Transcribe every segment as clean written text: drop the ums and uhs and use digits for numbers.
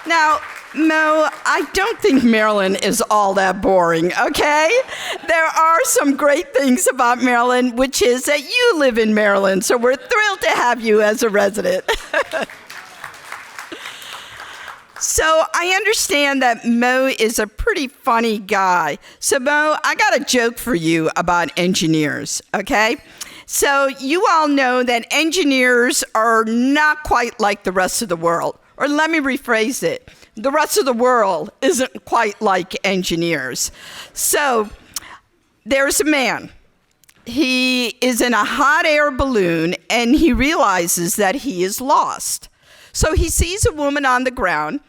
Now, Mo, I don't think Maryland is all that boring, okay? There are some great things about Maryland, which is that you live in Maryland, so we're thrilled to have you as a resident. So I understand that Mo is a pretty funny guy. So Mo, I got a joke for you about engineers, okay? So you all know that engineers are not quite like the rest of the world. Or let me rephrase it. The rest of the world isn't quite like engineers. So there's a man. He is in a hot air balloon and he realizes that he is lost. So he sees a woman on the ground,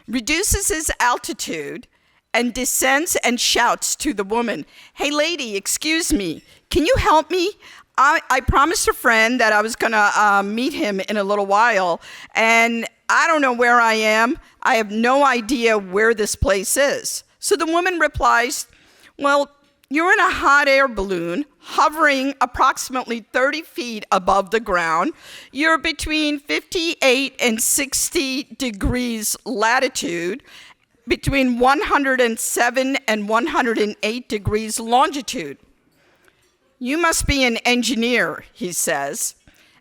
reduces his altitude, and descends and shouts to the woman, "Hey lady, excuse me, can you help me? I promised a friend that I was gonna meet him in a little while, and I don't know where I am. I have no idea where this place is." So the woman replies, "Well, you're in a hot air balloon hovering approximately 30 feet above the ground. You're between 58 and 60 degrees latitude, between 107 and 108 degrees longitude. You must be an engineer," he says.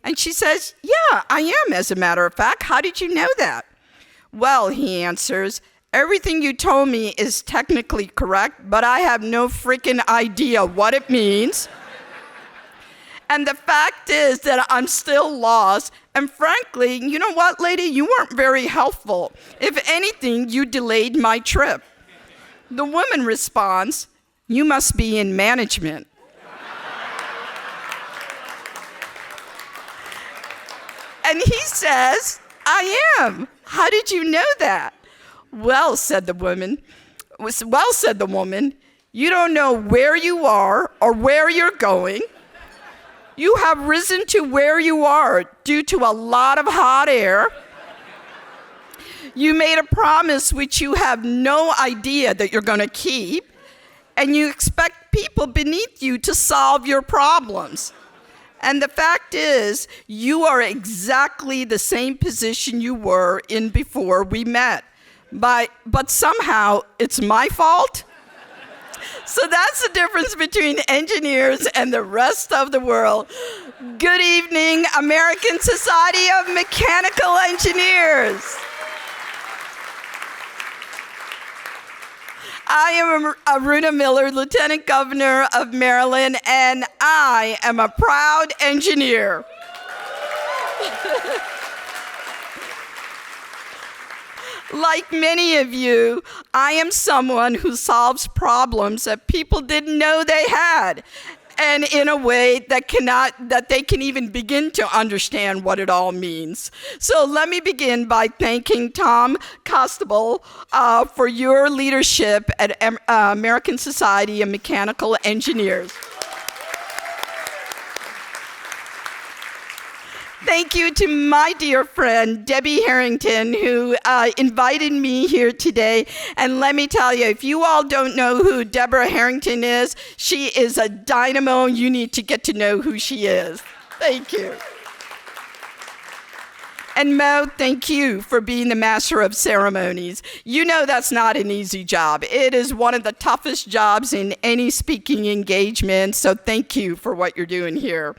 And she says, "Yeah, I am, as a matter of fact. How did you know that?" "Well," he answers, "everything you told me is technically correct, but I have no freaking idea what it means. And the fact is that I'm still lost. And frankly, you know what, lady? You weren't very helpful. If anything, you delayed my trip." The woman responds, "You must be in management." And he says, "I am. How did you know that?" Well, said the woman, "You don't know where you are or where you're going. You have risen to where you are due to a lot of hot air. You made a promise which you have no idea that you're going to keep, and you expect people beneath you to solve your problems. And the fact is, you are exactly the same position you were in before we met. But somehow, it's my fault?" So that's the difference between engineers and the rest of the world. Good evening, American Society of Mechanical Engineers. I am Aruna Miller, Lieutenant Governor of Maryland, and I am a proud engineer. Like many of you, I am someone who solves problems that people didn't know they had, and in a way that they can even begin to understand what it all means. So let me begin by thanking Tom Costable for your leadership at American Society of Mechanical Engineers. Thank you to my dear friend, Debbie Harrington, who invited me here today. And let me tell you, if you all don't know who Deborah Harrington is, she is a dynamo. You need to get to know who she is. Thank you. And Mo, thank you for being the master of ceremonies. You know that's not an easy job. It is one of the toughest jobs in any speaking engagement, so thank you for what you're doing here.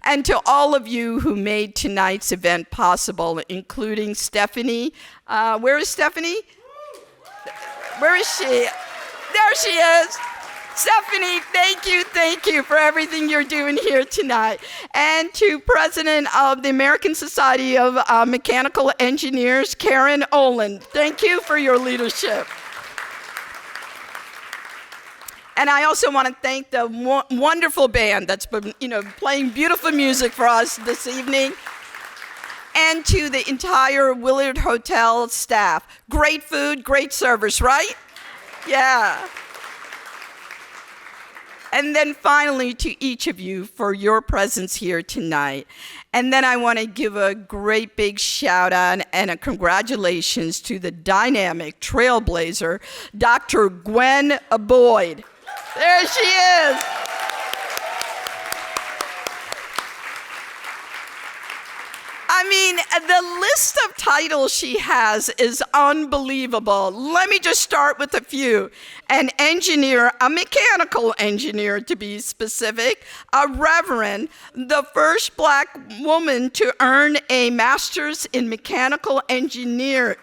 And to all of you who made tonight's event possible, including Stephanie. Where is Stephanie? Where is she? There she is. Stephanie, thank you for everything you're doing here tonight. And to President of the American Society of Mechanical Engineers, Karen Olin, thank you for your leadership. And I also want to thank the wonderful band that's been, playing beautiful music for us this evening. And to the entire Willard Hotel staff. Great food, great service, right? Yeah. And then finally to each of you for your presence here tonight. And then I want to give a great big shout out and a congratulations to the dynamic trailblazer, Dr. Gwen Boyd. There she is. I mean, the list of titles she has is unbelievable. Let me just start with a few. An engineer, a mechanical engineer to be specific, a reverend, the first Black woman to earn a master's in mechanical engineering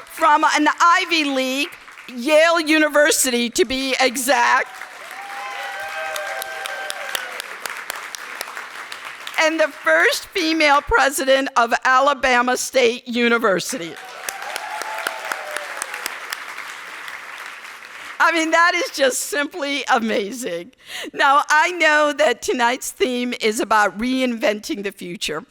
from an Ivy League, Yale University to be exact. And the first female president of Alabama State University. I mean, that is just simply amazing. Now, I know that tonight's theme is about reinventing the future,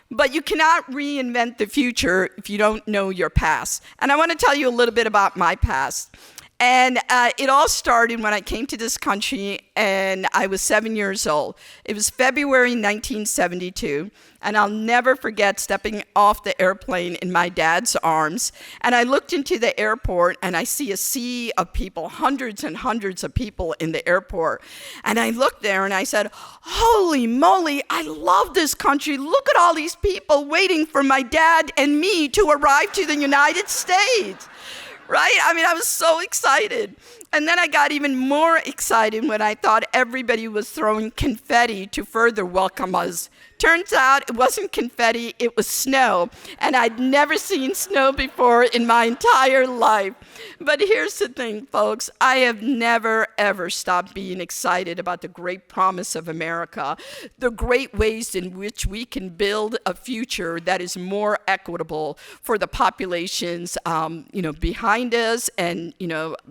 but you cannot reinvent the future if you don't know your past. And I want to tell you a little bit about my past. And it all started when I came to this country and I was 7 years old. It was February 1972, and I'll never forget stepping off the airplane in my dad's arms. And I looked into the airport and I see a sea of people, hundreds and hundreds of people in the airport. And I looked there and I said, holy moly, I love this country. Look at all these people waiting for my dad and me to arrive to the United States. Right? I mean, I was so excited. And then I got even more excited when I thought everybody was throwing confetti to further welcome us. Turns out it wasn't confetti, it was snow. And I'd never seen snow before in my entire life. But here's the thing, folks. I have never, ever stopped being excited about the great promise of America, the great ways in which we can build a future that is more equitable for the populations, behind us and,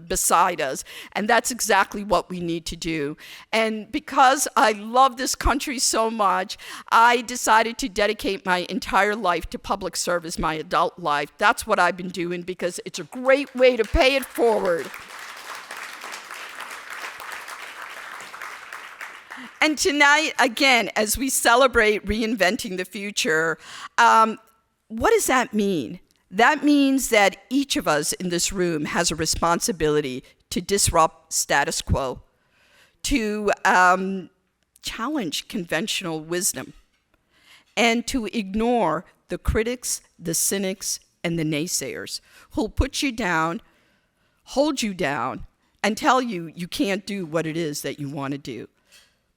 beside us. And that's exactly what we need to do. And because I love this country so much, I decided to dedicate my entire life to public service, my adult life. That's what I've been doing because it's a great way to pay it forward. And tonight, again, as we celebrate reinventing the future, what does that mean? That means that each of us in this room has a responsibility to disrupt status quo, to challenge conventional wisdom, and to ignore the critics, the cynics, and the naysayers who'll put you down, hold you down, and tell you you can't do what it is that you want to do.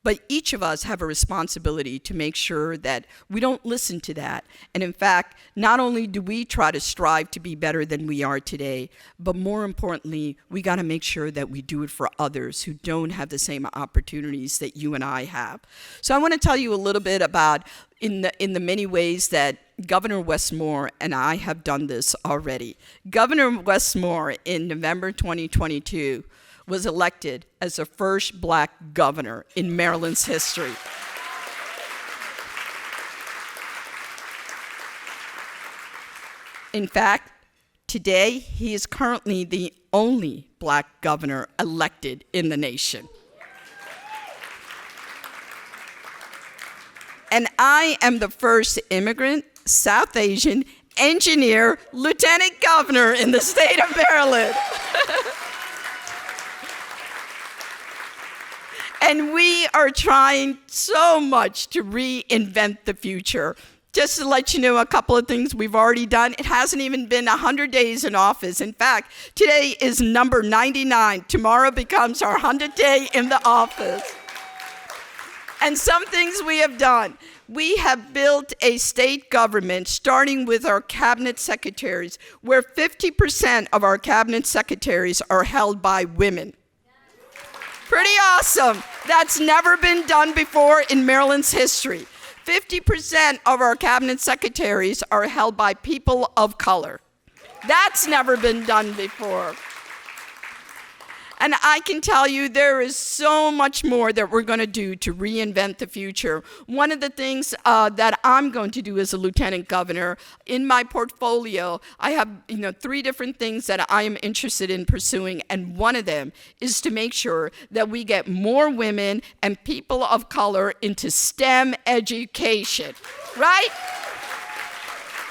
But each of us have a responsibility to make sure that we don't listen to that. And in fact, not only do we try to strive to be better than we are today, but more importantly, we got to make sure that we do it for others who don't have the same opportunities that you and I have. So I want to tell you a little bit about in the many ways that Governor Westmore and I have done this already. Governor Westmore in November 2022 was elected as the first Black governor in Maryland's history. In fact, today he is currently the only Black governor elected in the nation. And I am the first immigrant, South Asian, engineer, lieutenant governor in the state of Maryland. And we are trying so much to reinvent the future. Just to let you know a couple of things we've already done. It hasn't even been 100 days in office. In fact, today is number 99. Tomorrow becomes our 100th day in the office. And some things we have done. We have built a state government, starting with our cabinet secretaries, where 50% of our cabinet secretaries are held by women. Pretty awesome. That's never been done before in Maryland's history. 50% of our cabinet secretaries are held by people of color. That's never been done before. And I can tell you there is so much more that we're going to do to reinvent the future. One of the things that I'm going to do as a lieutenant governor, in my portfolio, I have 3 different things that I am interested in pursuing, and one of them is to make sure that we get more women and people of color into STEM education, right?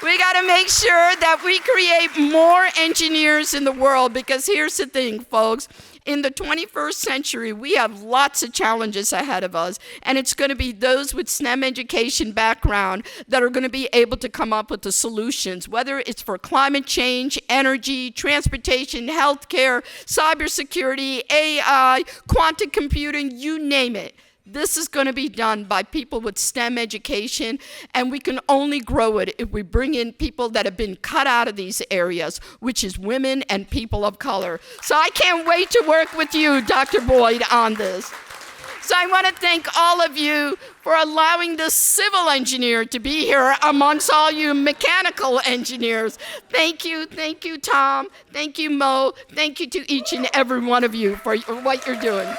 We got to make sure that we create more engineers in the world, because here's the thing, folks. In the 21st century, we have lots of challenges ahead of us, and it's going to be those with STEM education background that are going to be able to come up with the solutions, whether it's for climate change, energy, transportation, healthcare, cybersecurity, AI, quantum computing, you name it. This is going to be done by people with STEM education, and we can only grow it if we bring in people that have been cut out of these areas, which is women and people of color. So I can't wait to work with you, Dr. Boyd, on this. So I want to thank all of you for allowing this civil engineer to be here amongst all you mechanical engineers. Thank you, Tom. Thank you, Mo. Thank you to each and every one of you for what you're doing.